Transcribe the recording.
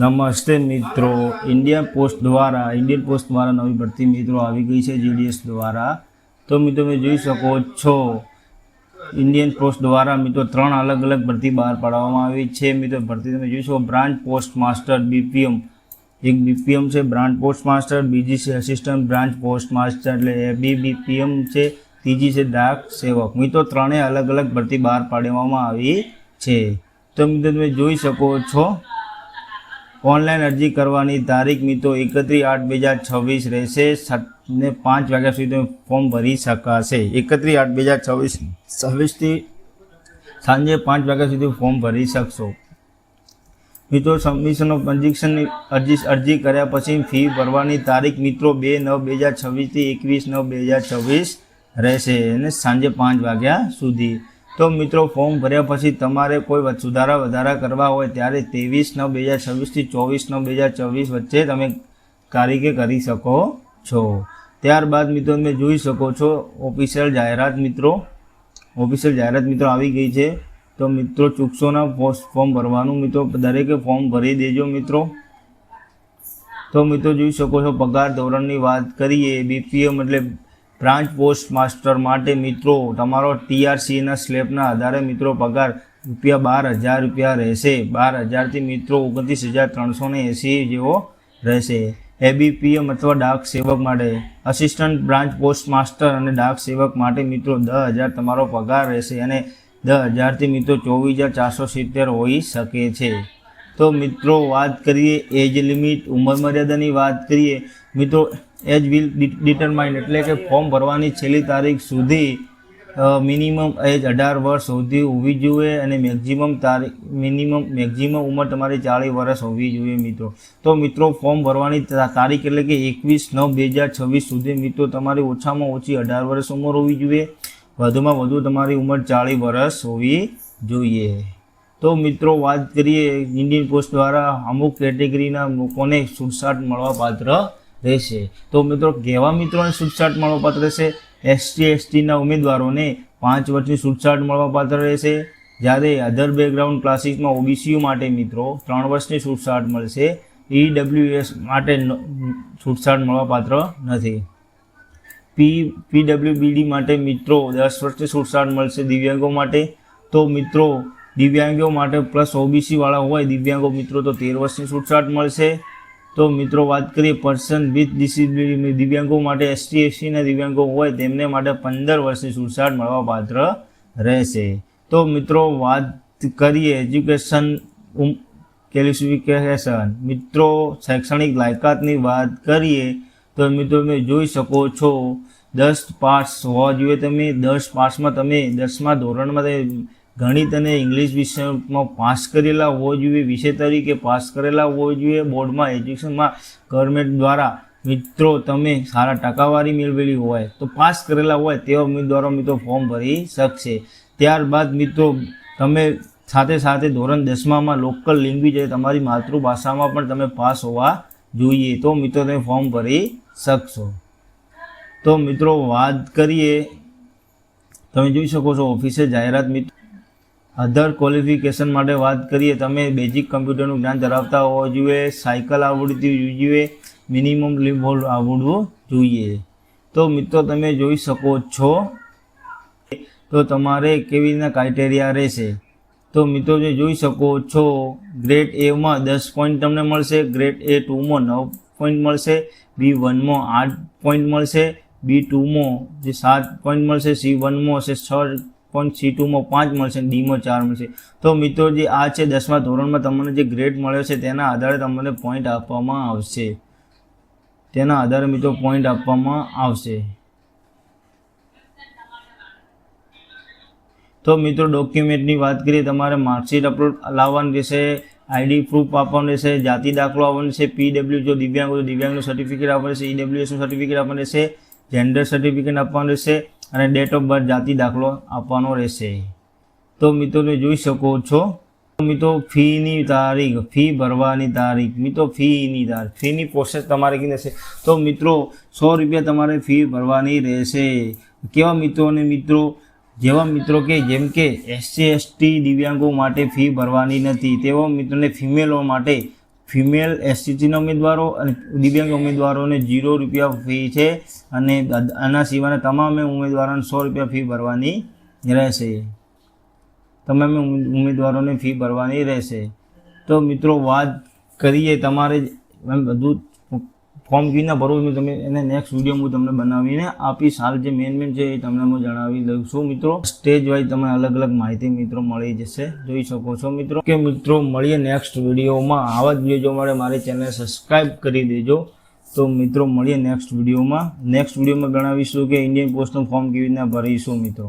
નમસ્તે મિત્રો, Indian post દ્વારા નવી ભરતી મિત્રો આવી ગઈ છે જીડીએસ દ્વારા। તો મિત્રો તમે જોઈ શકો છો ઇન્ડિયન પોસ્ટ દ્વારા મિત્રો 3 અલગ અલગ ભરતી બહાર પાડવામાં આવી છે। મિત્રો ભરતી તમે જોઈ શકો બ્રાન્ચ પોસ્ટ માસ્ટર બીપીએમ, એક બીપીએમ છે બ્રાન્ચ પોસ્ટ માસ્ટર, બીજી છે અસિસ્ટન્ટ બ્રાન્ચ પોસ્ટ માસ્ટર એટલે એબીબીપીએમ છે, ત્રીજી છે ડાક સેવક। મિત્રો 3 અલગ અલગ ભરતી બહાર પાડવામાં આવી છે। તો મિત્રો તમે જોઈ શકો છો ऑनलाइन अरजी करवानी तारीख मित्रों 31/8/2026 रहेशे ने 5 वाग्या सुधी फॉर्म भरी शकाशे। 31/8/2026 थी सांजे 5 वाग्या सुधी फॉर्म भरी शकशो। मित्रों सबमिशन ऑफ कंडिशन अरजी कर्या पछी फी भरवानी तारीख मित्रों 2/9/2026 थी 21/9/2026 रहेशे ने सांजे 5 वाग्या सुधी। तो मित्रों फॉर्म भर्या पछी तमारे कोई सुधारा वधारा करवा होय त्यारे 23/9/2026 थी 24/9/2024 वच्चे तमे तारीखे करी शको छो। त्यारबाद मित्रों तमे जोई शको छो ऑफिशियल जाहेरात मित्रों आवी गई है। तो मित्रों चूकशो ना फॉर्म भरवानुं मित्रों दरेके फॉर्म भरी देजो मित्रों। तो मित्रों जोई शको छो पगार धोरणनी वात करीए बीपीएम एटले ब्रांच पोस्ट मास्टर माटे मित्रों तमारो टीआरसी ना स्लेबना आधारे मित्रों पगार ₹12,000 रहेशे। 12,000 थी मित्रों 29,380 जेवो रहेशे। एबीपीएम अथवा डाक सेवक माटे असिस्टंट ब्रांच पोस्ट मास्टर अने डाक सेवक माटे मित्रों 10,000 तमारो पगार रहेशे अने 10,000 थी मित्रों 24,470 होई शके छे। तो मित्रों बात करिए एज लिमिट उमर मर्यादानी बात करिए मित्रों एज विल डिटरमाइन एटले के फॉर्म भरवानी छेल्ली तारीख सुधी मिनिमम एज 18 वर्ष सुधी होवी जोईए अने मैक्सिमम उमर तमारी 40 वर्ष होवी जोईए मित्रों। तो मित्रों फॉर्म भरवानी तारीख एटले के 21/9/2026 सुधी मित्रों तमारी ओछामां ओછી 18 वर्ष उमर होवी जोईए, वधुमां वधु तमारी उमर 40 वर्ष होवी जोईए। तो मित्रों बात करिए इंडियन पोस्ट द्वारा अमुक केटेगरीना लोकोने छूटछाट मळवापात्र रहेशे। तो मित्रों केवा मित्रों ने छूटछाट मळवापात्र रहेशे? एसटी ना उम्मीदवारों 5 वर्षनी छूटछाट मळवापात्र रहेशे। ज्यारे अदर बैकग्राउंड क्लासीस में ओबीसीओ माटे मित्रों 3 वर्षनी छूटछाट मळशे। ईडब्ल्यूएस माटे छूटछाट मळवापात्र नथी। पीडब्ल्यूबीडी माटे मित्रों 10 वर्षनी छूटछाट मळशे दिव्यांगों माटे। तो मित्रों दिव्यांगों माटे प्लस ओबीसी वाला होय दिव्यांगों मित्रों तो 13 वर्षनी छूटछाट मळशे। तो मित्रों बात करिए पर्सन विथ डिसेबिलिटी दिव्यांगों माटे एसटी ना दिव्यांगों होय तेमने माटे 15 वर्षनी छूटछाट मळवापात्र रहेशे। तो मित्रों बात करिए एज्युकेशन क्वॉलिफिकेशन मित्रों शैक्षणिक लायकातनी बात करिए तो मित्रों तमे जोई शको छो 10 पास होवा जोईए। तमे 10 पास में तमे 10मा धोरणमां गणित और इंग्लिश विषय में पास करेला होवो जोईए, विषय तरीके पास करेला होवो जोईए। बोर्ड में एज्युकेशन में गवर्नमेंट द्वारा मित्रों तमे सारा टकावारी मेळवेली होय तो पास करेला होय तेवा उम्मीदवारों मित्रों फॉर्म भरी शकशे। त्यारबाद मित्रों तमे साथे साथे धोरण 10मा में लोकल लैंग्वेज तमारी मातृभाषा में पण तमे पास होवा जोईए तो मित्रों तमे फॉर्म भरी शकशो। तो मित्रों बात करिए तमे जोई शको छो ऑफिशियल जाहेरात मित्रों अदर क्वॉलिफिकेशन माटे बात करिए तमे बेजिक कम्प्यूटरनुं ज्ञान धरावता होवा जोईए, साइकल आवडती जोईए, मिनिमम लेवल आवडवुं जोईए। तो मित्रों तमे जोई शको छो तो तमारे केवी रीतना क्राइटेरिया रहेशे। तो मित्रों जे जोई शको छो ग्रेड ए में 10 पॉइंट तमने मळशे, ग्रेड A2 में 9 पॉइंट मळशे, B1 में 8 पॉइंट मळशे, B2 में 7 पॉइंट मळशे, C1 में 6 पॉइंट, C2 में 5 मळशे, D में 4 मळशे। तो मित्रों जे आ छे 10मा धोरण में तमने जे ग्रेड मळ्यो छे तेना आधारे तमने पॉइंट आपवामां आवशे। तेना आधारे मित्रों पॉइंट आपवामां आवशे। तो मित्रों डॉक्यूमेंटनी बात करिए तमारे मार्कशीट अपलोड लाववानी रहेशे, आईडी प्रूफ आपवानुं रहेशे, जाति दाखलो आपवानो रहेशे, पीडब्ल्यू जो दिव्यांग हो तो दिव्यांगनुं सर्टिफिकेट आपवानुं रहेशे, ईडब्ल्यूएस नुं सर्टिफिकेट आपवानुं रहेशे, जेंडर सर्टिफिकेट आपवानुं रहेशे अने डेट ऑफ बर्थ जाति दाखलो आपवानो रहेशे। तो मित्रों ने जोई शको छो मित्रों फीनी तारीख, फी भरवानी तारीख मित्रों फीनी प्रोसेस तमारे कीधे छे। तो मित्रों ₹100 तमारे फी भरवानी रहेशे। केवा मित्रों ने मित्रों જેવા મિત્રો કે જેમ કે SC ST દિવ્યાંગો માટે ફી ભરવાની નથી, તેવા મિત્રોને ફિમેલો માટે ફિમેલ SCના ઉમેદવારો અને દિવ્યાંગ ઉમેદવારોને 0 રૂપિયા ફી છે અને આના સિવાયના તમામ ઉમેદવારોને 100 રૂપિયા ફી ભરવાની રહેશે. તમામ ઉમેદવારોને ફી ભરવાની રહેશે. તો મિત્રો વાત કરીએ તમારે બધું ફોર્મ કેવી ના ભરવું તમે એને નેક્સ્ટ વિડીયો હું તમને બનાવીને આપીશ. હાલ જે મેન છે એ તમને હું જણાવી દઉં છું મિત્રો. સ્ટેજ વાઇઝ તમને અલગ અલગ માહિતી મિત્રો મળી જશે, જોઈ શકો છો મિત્રો. કે મિત્રો મળીએ નેક્સ્ટ વિડીયોમાં. આવા જ વિડીયો જોવા માટે મારી ચેનલ સબસ્ક્રાઈબ કરી દેજો. તો મિત્રો મળીએ નેક્સ્ટ વિડીયોમાં. નેક્સ્ટ વિડીયોમાં જણાવીશું કે ઇન્ડિયન પોસ્ટનું ફોર્મ કેવી રીતના ભરીશું મિત્રો.